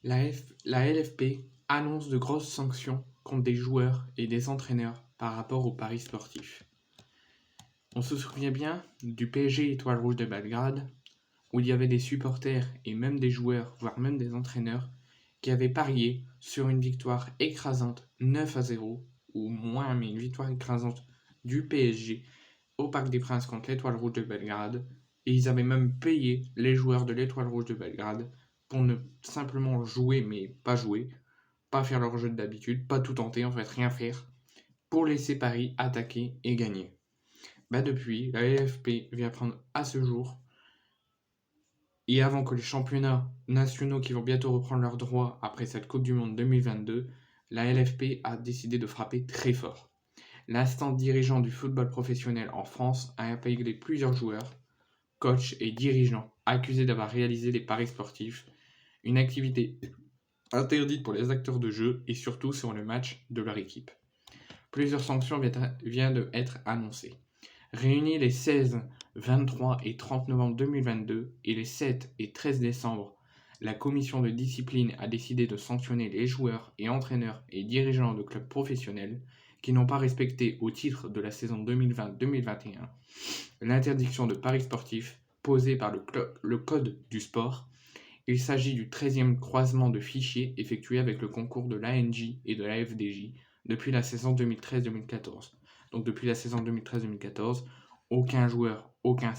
La LFP annonce de grosses sanctions contre des joueurs et des entraîneurs par rapport aux paris sportifs. On se souvient bien du PSG Étoile Rouge de Belgrade, où il y avait des supporters et même des joueurs, voire même des entraîneurs, qui avaient parié sur une victoire écrasante 9-0, ou moins, mais une victoire écrasante du PSG au Parc des Princes contre l'Étoile Rouge de Belgrade, et ils avaient même payé les joueurs de l'Étoile Rouge de Belgrade pour ne simplement jouer, mais pas jouer, pas faire leur jeu d'habitude, pas tout tenter, en fait rien faire, pour laisser Paris attaquer et gagner. Depuis, la LFP vient prendre à ce jour, et avant que les championnats nationaux qui vont bientôt reprendre leurs droits après cette Coupe du Monde 2022, la LFP a décidé de frapper très fort. L'instant dirigeant du football professionnel en France a intégré plusieurs joueurs, coachs et dirigeants accusés d'avoir réalisé des paris sportifs, une activité interdite pour les acteurs de jeu et surtout sur le match de leur équipe. Plusieurs sanctions viennent d'être annoncées. Réunis les 16, 23 et 30 novembre 2022 et les 7 et 13 décembre, la commission de discipline a décidé de sanctionner les joueurs et entraîneurs et dirigeants de clubs professionnels qui n'ont pas respecté au titre de la saison 2020-2021 l'interdiction de paris sportifs posée par le Code du sport. Il s'agit du 13e croisement de fichiers effectué avec le concours de l'ANJ et de la FDJ depuis la saison 2013-2014. Donc depuis la saison 2013-2014, aucun joueur, aucun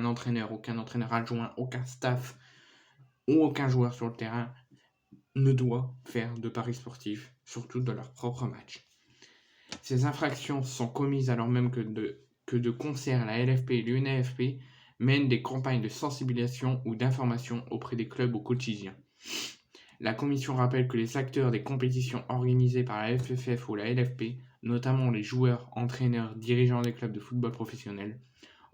entraîneur, aucun entraîneur adjoint, aucun staff ou aucun joueur sur le terrain ne doit faire de paris sportifs, surtout dans leur propre match. Ces infractions sont commises alors même que de concert la LFP et l'UNAFP mènent des campagnes de sensibilisation ou d'information auprès des clubs au quotidien. La commission rappelle que les acteurs des compétitions organisées par la FFF ou la LFP, notamment les joueurs, entraîneurs, dirigeants des clubs de football professionnels,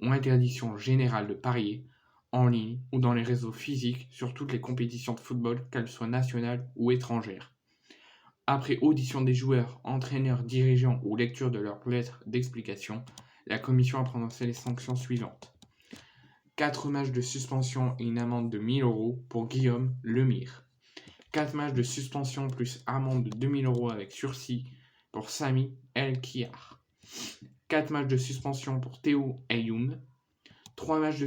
ont interdiction générale de parier en ligne ou dans les réseaux physiques sur toutes les compétitions de football, qu'elles soient nationales ou étrangères. Après audition des joueurs, entraîneurs, dirigeants ou lecture de leurs lettres d'explication, la commission a prononcé les sanctions suivantes. 4 matchs de suspension et une amende de 1 000 € pour Guillaume Lemire. 4 matchs de suspension plus amende de 2 000 € avec sursis pour Sami El Kiar. 4 matchs de suspension pour Théo Ayoum. 4 matchs de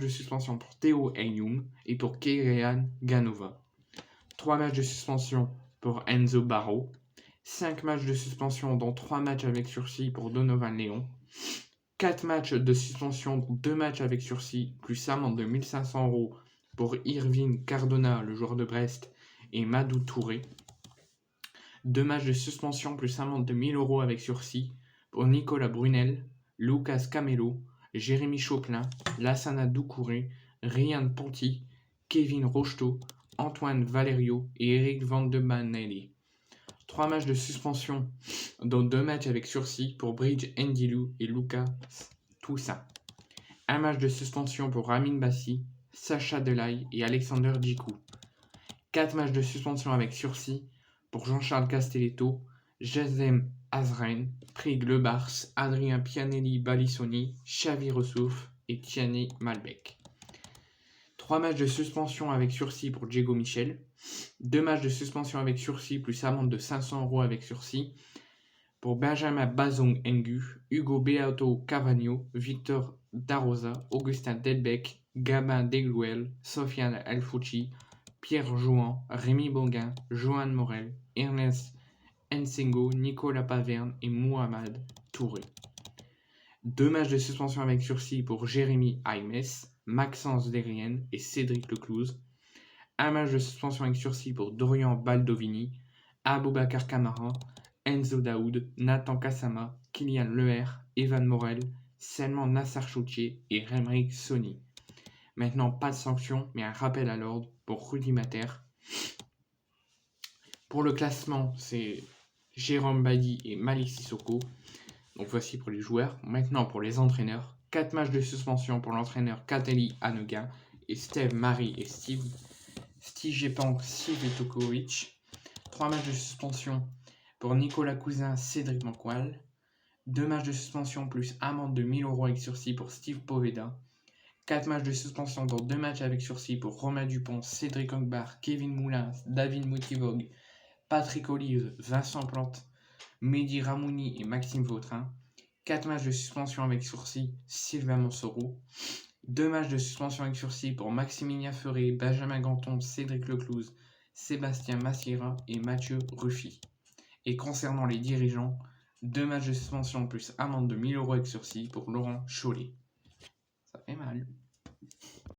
suspension pour Théo Ayoum et pour Kéréan Ganova. 3 matchs de suspension pour Enzo Barro. 5 matchs de suspension dont 3 matchs avec sursis pour Donovan Léon. 4 matchs de suspension dont 2 matchs avec sursis plus amende de 1 500 € pour Irvine Cardona, le joueur de Brest, et Madou Touré. 2 matchs de suspension plus amende de 1 000 € avec sursis pour Nicolas Brunel, Lucas Camelo, Jérémy Chopin, Lassana Doucouré, Ryan Ponty, Kevin Rocheteau, Antoine Valerio et Eric Van de Manelli. 3 matchs de suspension, dont 2 matchs avec sursis pour Bridge Ndilou et Lucas Toussaint. 1 match de suspension pour Ramin Bassi, Sacha Delay et Alexander Djikou. 4 matchs de suspension avec sursis pour Jean-Charles Castelletto, Jazem Azrain, Prig Lebars, Adrien Pianelli Balissoni, Xavi Ressouf et Tiani Malbec. 3 matchs de suspension avec sursis pour Diego Michel. 2 matchs de suspension avec sursis plus amende de 500 € avec sursis pour Benjamin Bazong Engu, Hugo Beato Cavagno, Victor Darosa, Augustin Delbecq, Gabin Deglouel, Sofiane Elfouchi, Pierre Jouan, Rémi Boguin, Johan Morel, Ernest Nsengo, Nicolas Paverne et Mohamed Touré. 2 matchs de suspension avec sursis pour Jérémy Aimes, Maxence Derrienne et Cédric Leclouse. 1 match de suspension avec sursis pour Dorian Baldovini, Aboubacar Camara, Enzo Daoud, Nathan Kassama, Kylian Leher, Evan Morel, Selman Nassar Choutier et Remric Sony. Maintenant, pas de sanction, mais un rappel à l'ordre pour Rudy Mater. Pour le classement, c'est Jérôme Badi et Malik Sissoko. Donc voici pour les joueurs. Maintenant pour les entraîneurs. 4 matchs de suspension pour l'entraîneur Kateli Hanegain et Steve Marie et Stijepan Sivetokovic. 3 matchs de suspension pour Nicolas Cousin, Cédric Manqual. 2 matchs de suspension plus amende de 1 000 € avec sursis pour Steve Poveda. 4 matchs de suspension dont 2 matchs avec sursis pour Romain Dupont, Cédric Ogbar, Kevin Moulins, David Moutivogue, Patrick Olive, Vincent Plante, Mehdi Ramouni et Maxime Vautrin. 4 matchs de suspension avec sursis, Sylvain Monsoreau. 2 matchs de suspension avec sursis pour Maximilien Ferré, Benjamin Ganton, Cédric Leclouse, Sébastien Massiera et Mathieu Ruffy. Et concernant les dirigeants, 2 matchs de suspension plus amende de 1 000 € avec sursis pour Laurent Chollet. Ça fait mal.